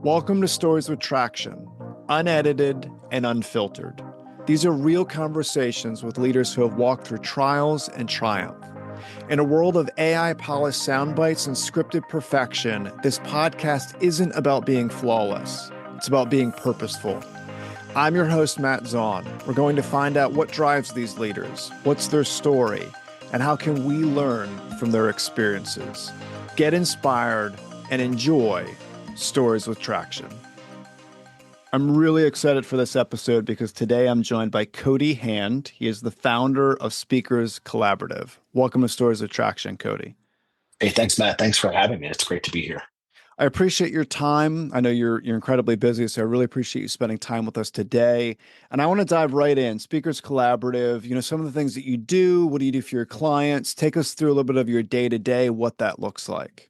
Welcome to Stories with Traction, unedited and unfiltered. These are real conversations with leaders who have walked through trials and triumph. In a world of AI-polished soundbites and scripted perfection, this podcast isn't about being flawless. It's about being purposeful. I'm your host, Matt Zaun. We're going to find out what drives these leaders, what's their story, and how can we learn from their experiences. Get inspired and enjoy Stories with Traction. I'm really excited for this episode because today I'm joined by Cody Hand. He is the founder of Speakers Collaborative. Welcome to Stories with Traction, Cody. Hey, thanks, Matt. Thanks for having me. It's great to be here. I appreciate your time. I know you're incredibly busy, so I really appreciate you spending time with us today. And I want to dive right in. Speakers Collaborative, some of the things that you do, what do you do for your clients? Take us through a little bit of your day-to-day, what that looks like.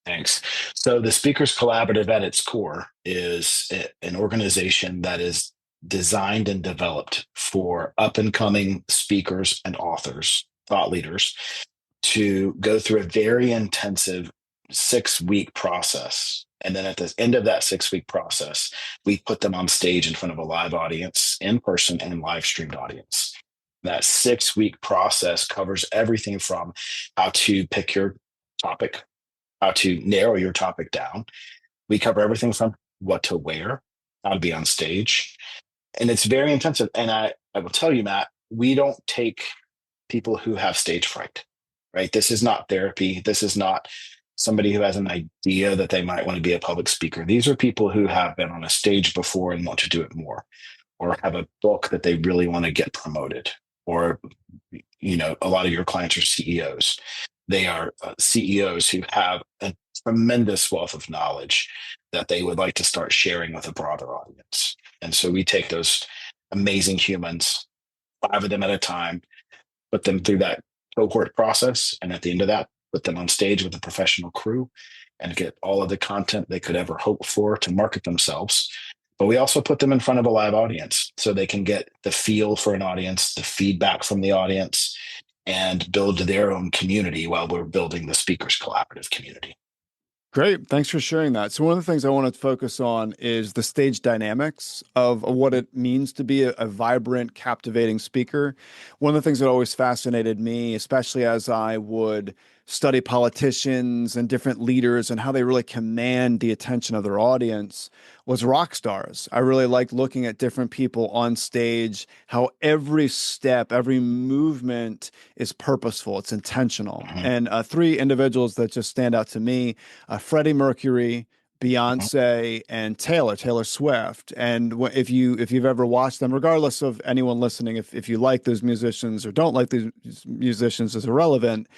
Thanks. So the Speakers Collaborative at its core is an organization that is designed and developed for up-and-coming speakers and authors, thought leaders, to go through a very intensive 6-week process. And then at the end of that 6-week process, we put them on stage in front of a live audience, in person and live streamed audience. That 6-week process covers everything from how to pick your topic, how to narrow your topic down. We cover everything from what to wear, how to be on stage. And it's very intensive. And I will tell you, Matt, we don't take people who have stage fright, right? This is not therapy. This is not somebody who has an idea that they might want to be a public speaker. These are people who have been on a stage before and want to do it more, or have a book that they really want to get promoted. Or, a lot of your clients are CEOs. They are CEOs who have a tremendous wealth of knowledge that they would like to start sharing with a broader audience. And so we take those amazing humans, 5 of them at a time, put them through that cohort process. And at the end of that, put them on stage with a professional crew and get all of the content they could ever hope for to market themselves. But we also put them in front of a live audience so they can get the feel for an audience, the feedback from the audience, and build their own community while we're building the Speakers Collaborative community. Great. Thanks for sharing that. So one of the things I want to focus on is the stage dynamics of what it means to be a vibrant, captivating speaker. One of the things that always fascinated me, especially as I would study politicians and different leaders and how they really command the attention of their audience, was rock stars. I really liked looking at different people on stage, how every step, every movement is purposeful, it's intentional. Mm-hmm. And 3 individuals that just stand out to me, Freddie Mercury, Beyonce, and Taylor Swift. And if you've ever watched them, regardless of anyone listening, if you like those musicians or don't like these musicians is irrelevant.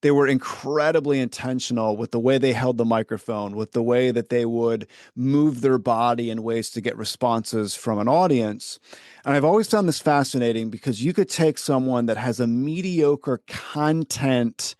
They were incredibly intentional with the way they held the microphone, with the way that they would move their body in ways to get responses from an audience. And I've always found this fascinating because you could take someone that has a mediocre content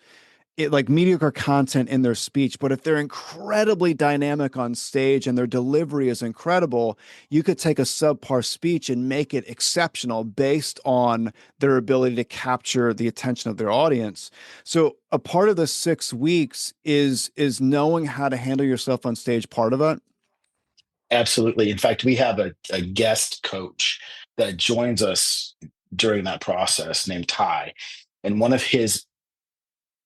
in their speech, but if they're incredibly dynamic on stage and their delivery is incredible, you could take a subpar speech and make it exceptional based on their ability to capture the attention of their audience. So a part of the 6 weeks is knowing how to handle yourself on stage, part of it. Absolutely. In fact, we have a guest coach that joins us during that process named Ty. And one of his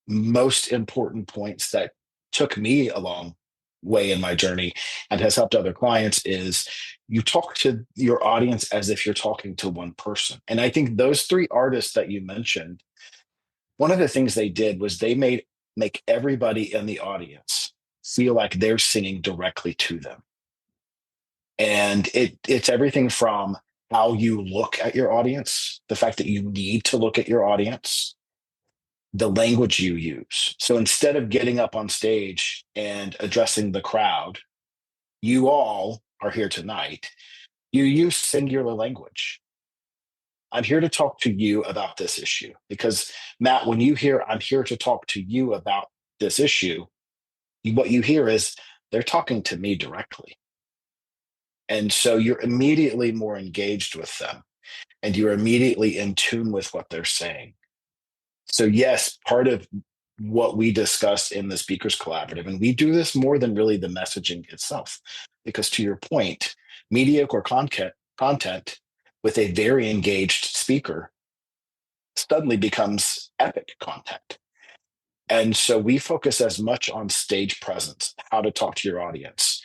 most important points that took me a long way in my journey and has helped other clients is you talk to your audience as if you're talking to one person. And I think those 3 artists that you mentioned, one of the things they did was they make everybody in the audience feel like they're singing directly to them. And it's everything from how you look at your audience, the fact that you need to look at your audience, the language you use. So instead of getting up on stage and addressing the crowd, you all are here tonight, you use singular language. I'm here to talk to you about this issue because, Matt, when you hear I'm here to talk to you about this issue, what you hear is they're talking to me directly. And so you're immediately more engaged with them and you're immediately in tune with what they're saying. So yes, part of what we discussed in the Speakers Collaborative. And we do this more than really the messaging itself, because to your point, mediocre content with a very engaged speaker suddenly becomes epic content. And so we focus as much on stage presence, how to talk to your audience,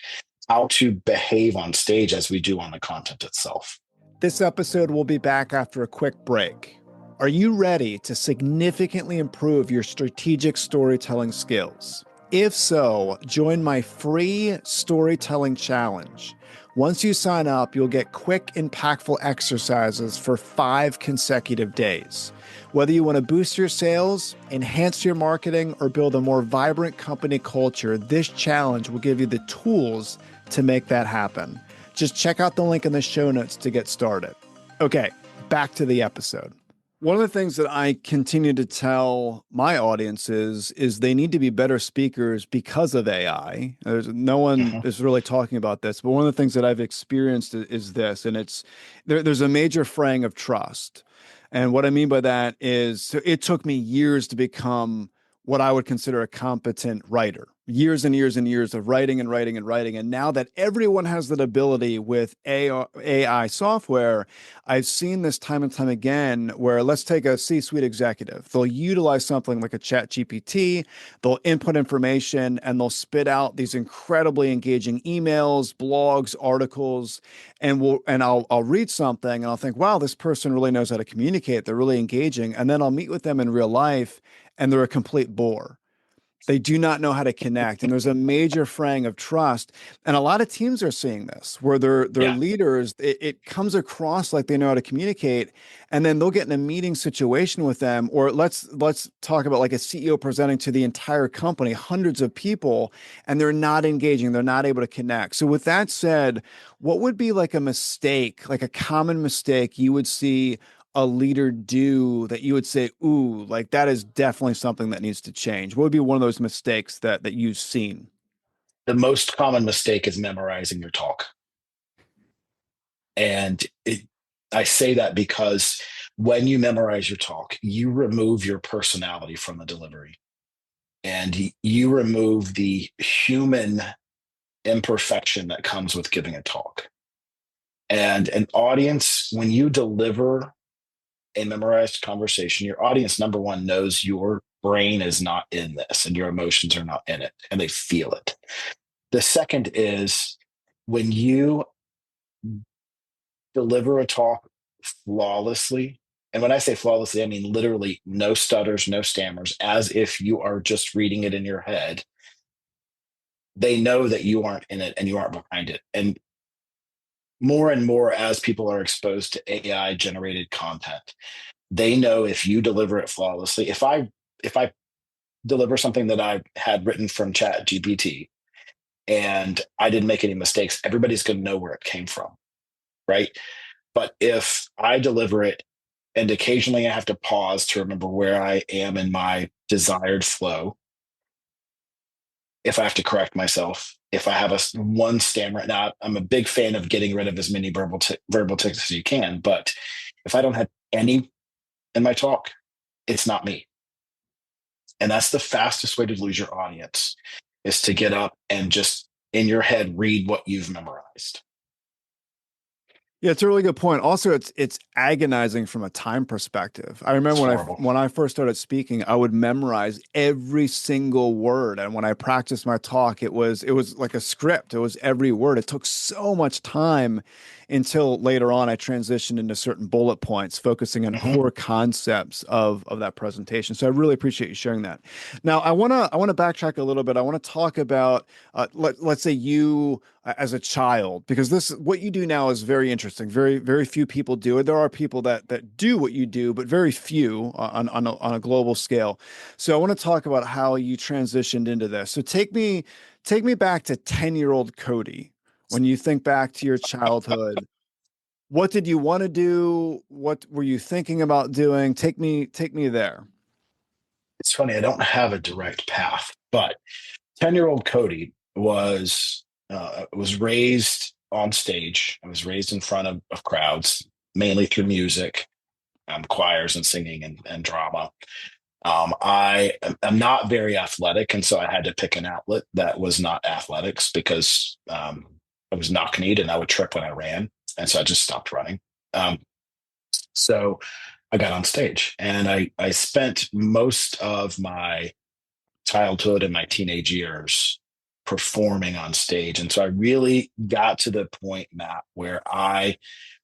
how to behave on stage as we do on the content itself. This episode will be back after a quick break. Are you ready to significantly improve your strategic storytelling skills? If so, join my free storytelling challenge. Once you sign up, you'll get quick, impactful exercises for 5 consecutive days. Whether you want to boost your sales, enhance your marketing, or build a more vibrant company culture, this challenge will give you the tools to make that happen. Just check out the link in the show notes to get started. Okay, back to the episode. One of the things that I continue to tell my audiences is they need to be better speakers because of AI. No one is really talking about this, but one of the things that I've experienced is this, and there's a major fraying of trust. And what I mean by that is it took me years to become what I would consider a competent writer. Years and years and years of writing and writing and writing. And now that everyone has that ability with AI software, I've seen this time and time again where let's take a C-suite executive. They'll utilize something like a chat GPT, they'll input information, and they'll spit out these incredibly engaging emails, blogs, articles, and I'll read something and I'll think, wow, this person really knows how to communicate. They're really engaging. And then I'll meet with them in real life and they're a complete bore. They do not know how to connect. And there's a major fraying of trust. And a lot of teams are seeing this where their Yeah. leaders, it comes across like they know how to communicate. And then they'll get in a meeting situation with them. Or let's talk about like a CEO presenting to the entire company, hundreds of people, and they're not engaging. They're not able to connect. So with that said, what would be like a mistake, like a common mistake you would see a leader do that you would say, ooh, like that is definitely something that needs to change? What would be one of those mistakes that you've seen? The most common mistake is memorizing your talk. And I say that because when you memorize your talk, you remove your personality from the delivery and you remove the human imperfection that comes with giving a talk. And an audience, when you deliver a memorized conversation, your audience, number one, knows your brain is not in this and your emotions are not in it and they feel it. The second is when you deliver a talk flawlessly. And when I say flawlessly, I mean literally no stutters, no stammers, as if you are just reading it in your head. They know that you aren't in it and you aren't behind it. And more as people are exposed to AI generated content, they know if you deliver it flawlessly. If I deliver something that I had written from Chat GPT and I didn't make any mistakes, everybody's going to know where it came from, right? But if I deliver it and occasionally I have to pause to remember where I am in my desired flow, if I have to correct myself, if I have one stammer, now I'm a big fan of getting rid of as many verbal tics as you can, but if I don't have any in my talk, it's not me. And that's the fastest way to lose your audience, is to get up and just in your head read what you've memorized. Yeah, it's a really good point. Also, it's agonizing from a time perspective. I remember It's horrible. when I first started speaking, I would memorize every single word, and when I practiced my talk, it was like a script. It was every word. It took so much time until later on I transitioned into certain bullet points, focusing on Mhm. core concepts of that presentation. So I really appreciate you sharing that. Now, I wanna backtrack a little bit. I want to talk about let's say you as a child, because this what you do now is very interesting. Very few people do it. There are people that do what you do, but very few on a global scale. So I want to talk about how you transitioned into this. So take me back to 10-year-old Cody. When you think back to your childhood, what did you want to do? What were you thinking about doing? Take me there. It's funny, I don't have a direct path, but 10-year-old Cody was raised on stage. I was raised in front of crowds, mainly through music, choirs and singing and drama. I am not very athletic, and so I had to pick an outlet that was not athletics because I was knock-kneed and I would trip when I ran, and so I just stopped running. Um, so I got on stage, and I spent most of my childhood and my teenage years performing on stage, and so I really got to the point, Matt, where I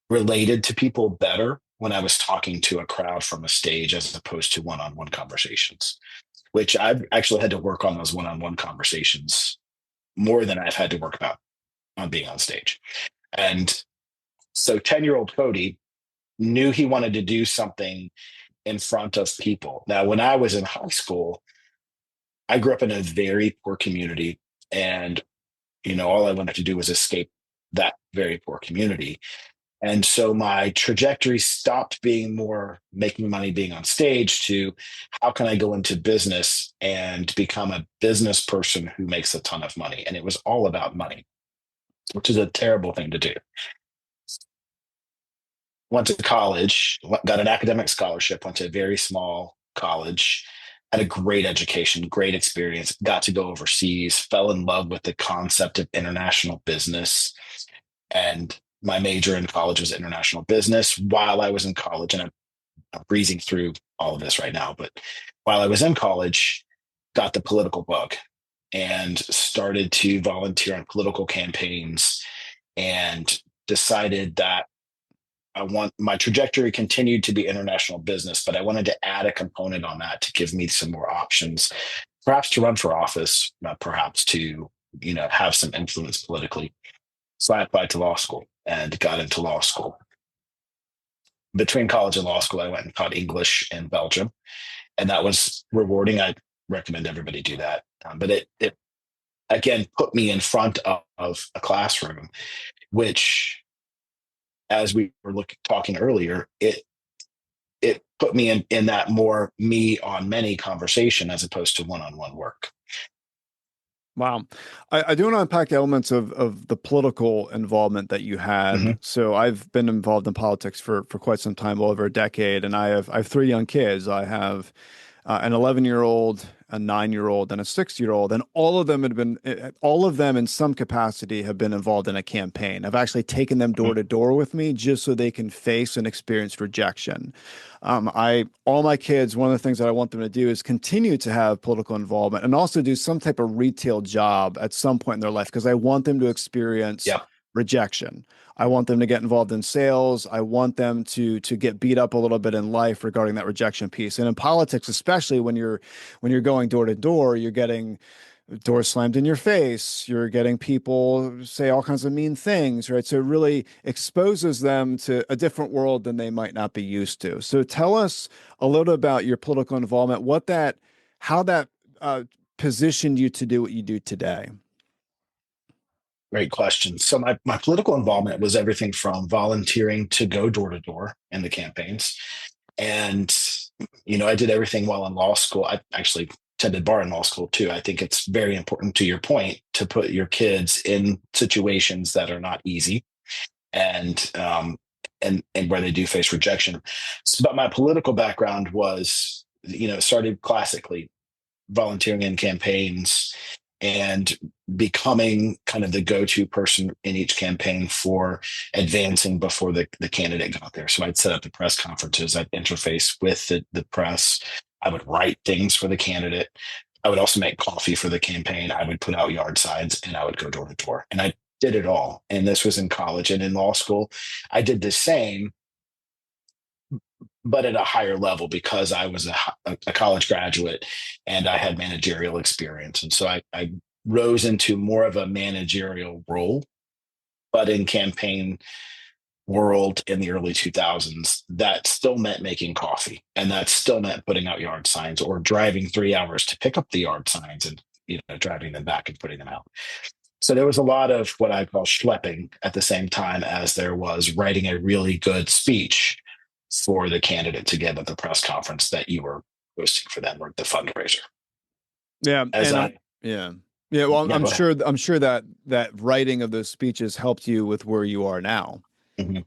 related to people better when I was talking to a crowd from a stage as opposed to one-on-one conversations, which I've actually had to work on those one-on-one conversations more than I've had to work about on being on stage. And so 10-year-old Cody knew he wanted to do something in front of people. Now, when I was in high school, I grew up in a very poor community, and all I wanted to do was escape that very poor community. And so my trajectory stopped being more making money being on stage to how can I go into business and become a business person who makes a ton of money. And it was all about money, which is a terrible thing to do. Went to college, got an academic scholarship, went to a very small college, had a great education, great experience, got to go overseas, fell in love with the concept of international business. And my major in college was international business while I was in college. And I'm breezing through all of this right now, but while I was in college, got the political bug and started to volunteer on political campaigns and decided that I want my trajectory continued to be international business, but I wanted to add a component on that to give me some more options, perhaps to run for office, perhaps to, have some influence politically. So I applied to law school and got into law school. Between college and law school, I went and taught English in Belgium, and that was rewarding. I recommend everybody do that. But it again put me in front of a classroom, which, as we were talking earlier, it put me in that more me on many conversation as opposed to one-on-one work. Wow. I do want to unpack elements of the political involvement that you had. Mm-hmm. So I've been involved in politics for quite some time, well over a decade, and I have three young kids. I have an 11-year-old, a 9-year-old, and a 6-year-old, and all of them in some capacity have been involved in a campaign. I've actually taken them door to door with me just so they can face and experience rejection. All my kids, one of the things that I want them to do is continue to have political involvement and also do some type of retail job at some point in their life because I want them to experience Yep. rejection. I want them to get involved in sales. I want them to get beat up a little bit in life regarding that rejection piece. And in politics, especially when you're going door to door, you're getting doors slammed in your face. You're getting people say all kinds of mean things, right? So it really exposes them to a different world than they might not be used to. So tell us a little about your political involvement, how that positioned you to do what you do today. Great question. So my political involvement was everything from volunteering to go door to door in the campaigns. And, I did everything while in law school. I actually attended bar in law school too. I think it's very important, to your point, to put your kids in situations that are not easy and and where they do face rejection. But my political background was, started classically volunteering in campaigns and becoming kind of the go-to person in each campaign for advancing before the candidate got there. So I'd set up the press conferences, I'd interface with the press, I would write things for the candidate. I would also make coffee for the campaign. I would put out yard signs and I would go door to door. And I did it all. And this was in college and in law school. I did the same, but at a higher level because I was a college graduate and I had managerial experience. And so I rose into more of a managerial role, but in campaign world in the early 2000s, that still meant making coffee. And that still meant putting out yard signs or driving 3 hours to pick up the yard signs and, driving them back and putting them out. So there was a lot of what I call schlepping at the same time as there was writing a really good speech for the candidate to give at the press conference that you were hosting for them or the fundraiser. Yeah, As and I, yeah. Yeah, well, yeah, I'm go ahead. sure I'm sure that writing of those speeches helped you with where you are now. Mhm.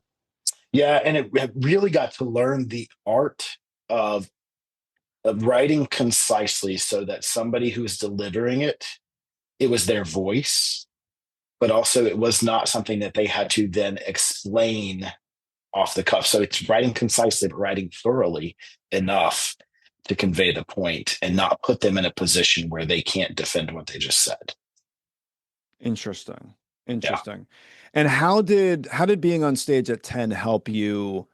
Yeah, and it really got to learn the art of writing concisely so that somebody who's delivering it, it was their voice, but also it was not something that they had to then explain off the cuff. So it's writing concisely, but writing thoroughly enough to convey the point and not put them in a position where they can't defend what they just said. Interesting. Yeah. Interesting. And how did being on stage at 10 help you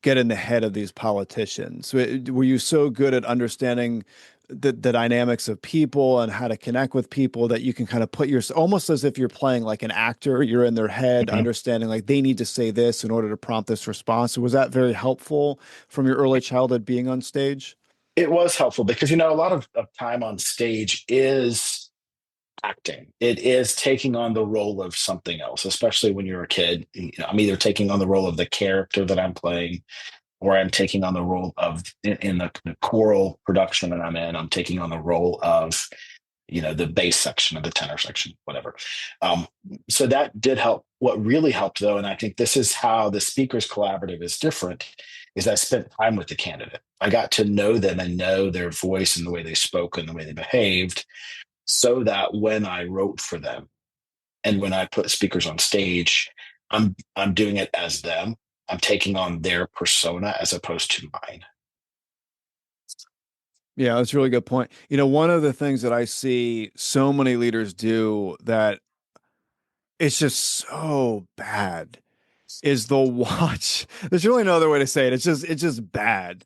get in the head of these politicians? Were you so good at understanding the dynamics of people and how to connect with people that you can kind of put your almost as if you're playing like an actor, you're in their head, Mhm. understanding like they need to say this in order to prompt this response. So was that very helpful from your early childhood being on stage? It was helpful because, a lot of time on stage is acting. It is taking on the role of something else, especially when you're a kid. I'm either taking on the role of the character that I'm playing, or I'm taking on the role of in the choral production that I'm in. I'm taking on the role of the bass section of the tenor section, whatever. Um, so that did help. What really helped, though, and I think this is how the speakers collaborative is different, is I spent time with the candidate. I got to know them and know their voice and the way they spoke and the way they behaved, so that when I wrote for them and when I put speakers on stage, I'm doing it as them. I'm taking on their persona as opposed to mine. Yeah, that's a really good point. One of the things that I see so many leaders do that it's just so bad is they'll watch. There's really no other way to say it. It's just bad.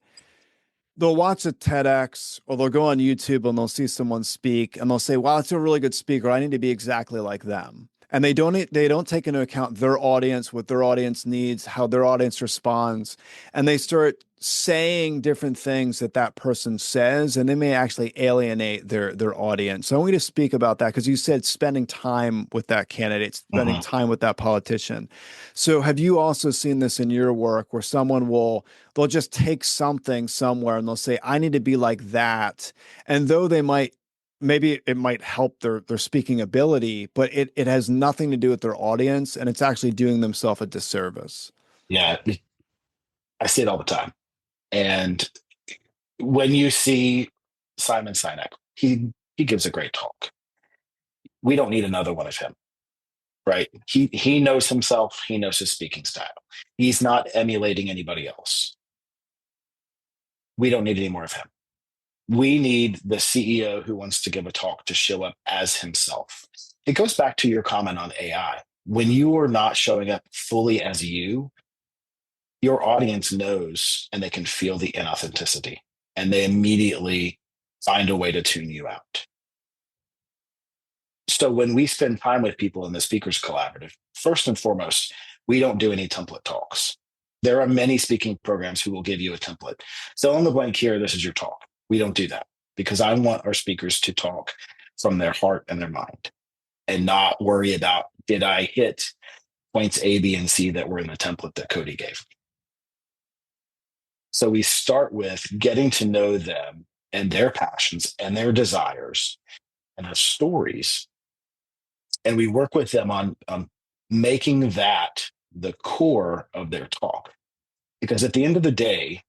They'll watch a TEDx or they'll go on YouTube and they'll see someone speak and they'll say, "Wow, that's a really good speaker. I need to be exactly like them." And they don't take into account their audience, what their audience needs, how their audience responds, and they start saying different things that that person says, and they may actually alienate their audience. So I want you to speak about that because you said spending time with that candidate, spending Mhm. time with that politician. So have you also seen this in your work where they'll just take something somewhere and they'll say, I need to be like that. And though maybe it might help their speaking ability, but it has nothing to do with their audience and it's actually doing themselves a disservice. Yeah, I see it all the time. And when you see Simon Sinek, he gives a great talk. We don't need another one of him, right? He knows himself. He knows his speaking style. He's not emulating anybody else. We don't need any more of him. We need the CEO who wants to give a talk to show up as himself. It goes back to your comment on AI. When you are not showing up fully as you, your audience knows and they can feel the inauthenticity and they immediately find a way to tune you out. So when we spend time with people in the speakers collaborative, first and foremost, we don't do any template talks. There are many speaking programs who will give you a template. So on the blank here, this is your talk. We don't do that because I want our speakers to talk from their heart and their mind and not worry about, did I hit points A, B, and C that were in the template that Cody gave? So we start with getting to know them and their passions and their desires and their stories. And we work with them on making that the core of their talk. Because at the end of the day,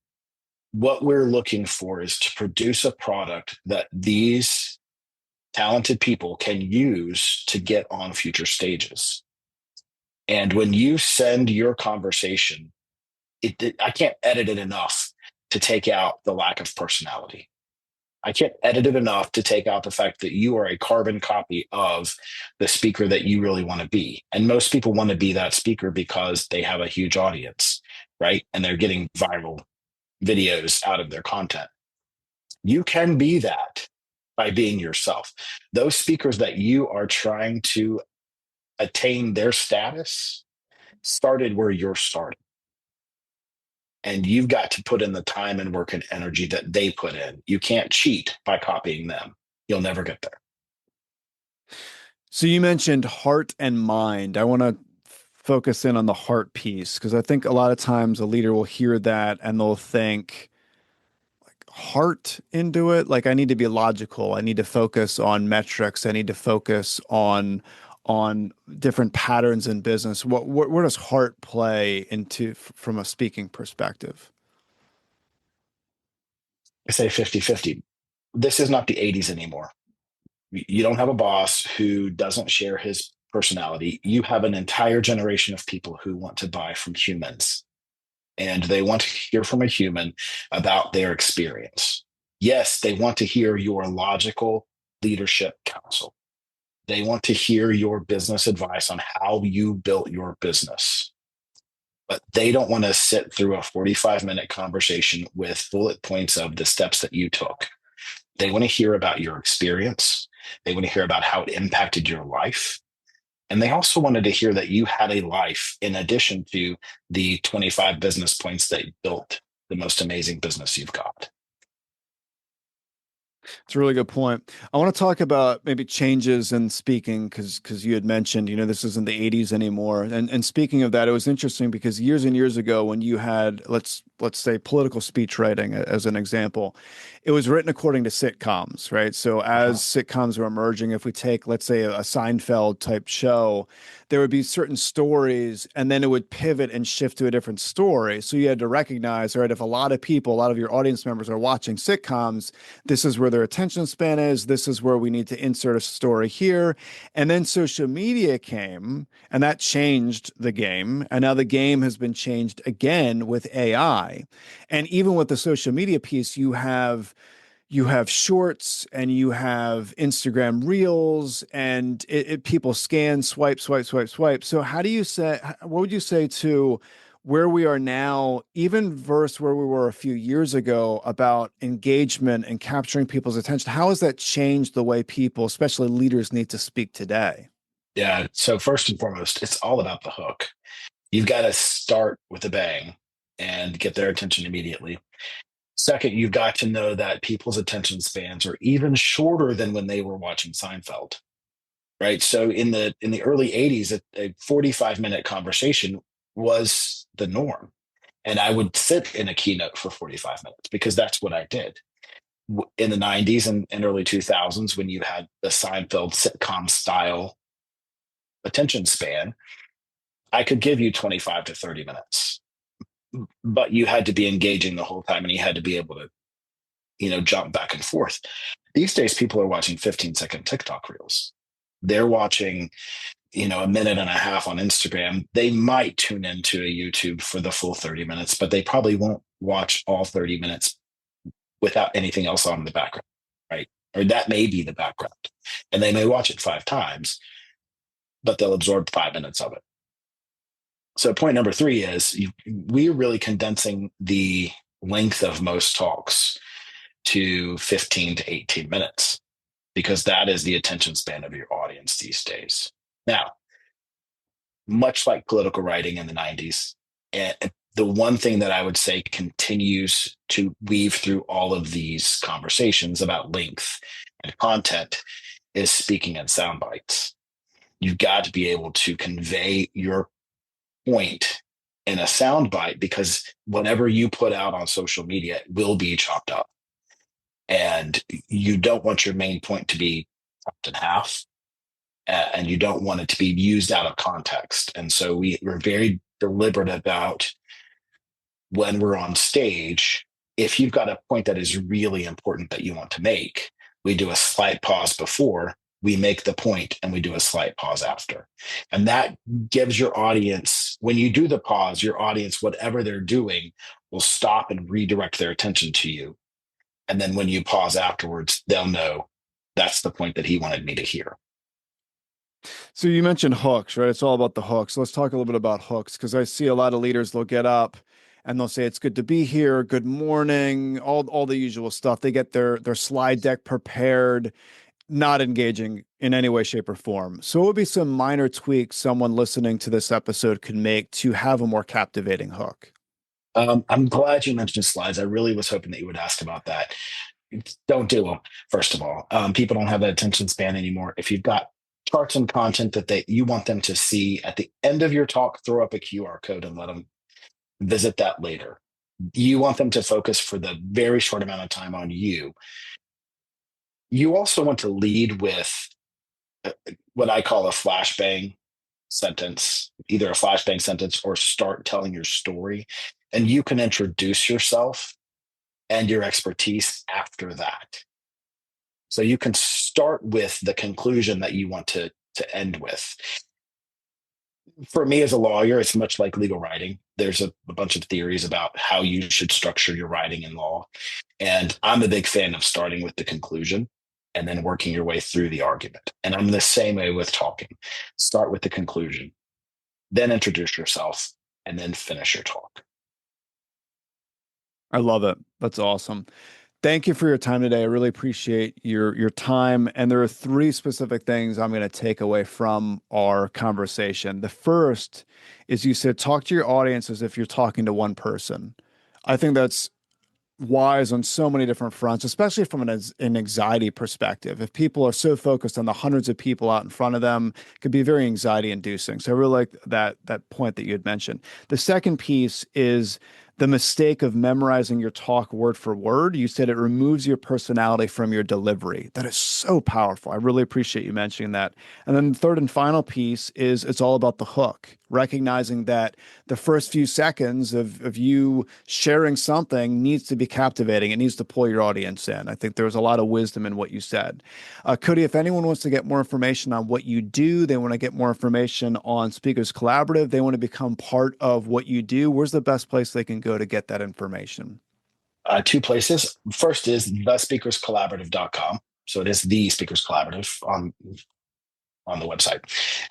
what we're looking for is to produce a product that these talented people can use to get on future stages. And when you send your conversation, I can't edit it enough to take out the lack of personality. I can't edit it enough to take out the fact that you are a carbon copy of the speaker that you really want to be. And most people want to be that speaker because they have a huge audience, right? And they're getting viral videos out of their content. You can be that by being yourself. Those speakers that you are trying to attain their status started where you're starting. And you've got to put in the time and work and energy that they put in. You can't cheat by copying them. You'll never get there. So you mentioned heart and mind. I want to focus in on the heart piece because I think a lot of times a leader will hear that and they'll think heart into it. Like I need to be logical. I need to focus on metrics. I need to focus on different patterns in business. Where does heart play into from a speaking perspective? I say 50-50. This is not the 80s anymore. You don't have a boss who doesn't share his personality. You have an entire generation of people who want to buy from humans, and they want to hear from a human about their experience. Yes, they want to hear your logical leadership counsel. They want to hear your business advice on how you built your business. But they don't want to sit through a 45-minute conversation with bullet points of the steps that you took. They want to hear about your experience. They want to hear about how it impacted your life. And they also wanted to hear that you had a life in addition to the 25 business points that built the most amazing business you've got. It's a really good point. I want to talk about maybe changes in speaking because you had mentioned, this isn't the 80s anymore. And speaking of that, it was interesting because years and years ago when you had let's say political speech writing as an example, it was written according to sitcoms, right? So as Uh-huh. sitcoms were emerging, if we take let's say a Seinfeld type show, there would be certain stories and then it would pivot and shift to a different story. So you had to recognize, right, if a lot of people, a lot of your audience members are watching sitcoms, this is where their attention span is. This is where we need to insert a story here. And then social media came and that changed the game. And now the game has been changed again with AI. And even with the social media piece, you have shorts and you have Instagram reels and people scan, swipe, swipe, swipe, swipe. So what would you say to where we are now, even versus where we were a few years ago about engagement and capturing people's attention? How has that changed the way people, especially leaders, need to speak today? Yeah. So, first and foremost, it's all about the hook. You've got to start with a bang and get their attention immediately. Second, you've got to know that people's attention spans are even shorter than when they were watching Seinfeld, right? So in the early 80s, a 45-minute conversation was the norm. And I would sit in a keynote for 45 minutes because that's what I did. In the 90s and early 2000s, when you had the Seinfeld sitcom style attention span, I could give you 25 to 30 minutes, but you had to be engaging the whole time and you had to be able to, jump back and forth. These days, people are watching 15-second TikTok reels. They're watching, a minute and a half on Instagram. They might tune into a YouTube for the full 30 minutes, but they probably won't watch all 30 minutes without anything else on in the background, right? Or that may be the background. And they may watch it 5 times, but they'll absorb 5 minutes of it. So, point number three is we're really condensing the length of most talks to 15 to 18 minutes because that is the attention span of your audience these days. Now, much like political writing in the 90s, and the one thing that I would say continues to weave through all of these conversations about length and content is speaking in sound bites. You've got to be able to convey your point in a sound bite because whatever you put out on social media will be chopped up. And you don't want your main point to be chopped in half, and you don't want it to be used out of context. And so we're very deliberate about when we're on stage. If you've got a point that is really important that you want to make, we do a slight pause before we make the point and we do a slight pause after. And that gives your audience, when you do the pause, your audience, whatever they're doing, will stop and redirect their attention to you. And then when you pause afterwards, they'll know that's the point that he wanted me to hear. So you mentioned hooks, right? It's all about the hooks. Let's talk a little bit about hooks because I see a lot of leaders, they'll get up and they'll say, it's good to be here. Good morning, all the usual stuff. They get their slide deck prepared, not engaging in any way, shape, or form. So what would be some minor tweaks someone listening to this episode could make to have a more captivating hook? I'm glad you mentioned slides. I really was hoping that you would ask about that. Don't do them, first of all. People don't have that attention span anymore. If you've got charts and content that you want them to see at the end of your talk, throw up a QR code and let them visit that later. You want them to focus for the very short amount of time on you. You also want to lead with what I call a flashbang sentence, either a flashbang sentence or start telling your story. And you can introduce yourself and your expertise after that. So you can start with the conclusion that you want to end with. For me as a lawyer, it's much like legal writing. There's a bunch of theories about how you should structure your writing in law. And I'm a big fan of starting with the conclusion and then working your way through the argument. And I'm the same way with talking. Start with the conclusion, then introduce yourself, and then finish your talk. I love it. That's awesome. Thank you for your time today. I really appreciate your time. And there are three specific things I'm going to take away from our conversation. The first is you said, talk to your audience as if you're talking to one person. I think that's wise on so many different fronts, especially from an anxiety perspective. If people are so focused on the hundreds of people out in front of them, it could be very anxiety inducing. So I really like that point that you had mentioned. The second piece is the mistake of memorizing your talk word for word. You said it removes your personality from your delivery. That is so powerful. I really appreciate you mentioning that. And then the third and final piece is it's all about the hook, recognizing that the first few seconds of you sharing something needs to be captivating. It needs to pull your audience in. I think there was a lot of wisdom in what you said. Cody, if anyone wants to get more information on what you do, they want to get more information on Speakers Collaborative, they want to become part of what you do, where's the best place they can go to get that information? Two places. First is thespeakerscollaborative.com. So it is the Speakers Collaborative on the website.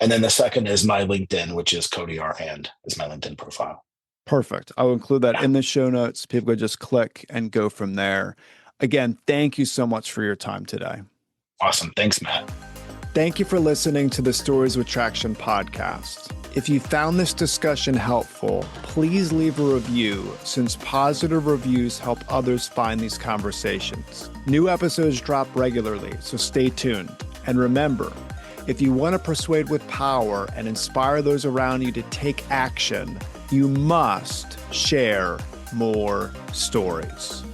And then the second is my LinkedIn, which is Cody Hand is my LinkedIn profile. Perfect. I'll include that in the show notes. People could just click and go from there. Again, thank you so much for your time today. Awesome. Thanks, Matt. Thank you for listening to the Stories with Traction podcast. If you found this discussion helpful, please leave a review, since positive reviews help others find these conversations. New episodes drop regularly, so stay tuned. And remember, if you want to persuade with power and inspire those around you to take action, you must share more stories.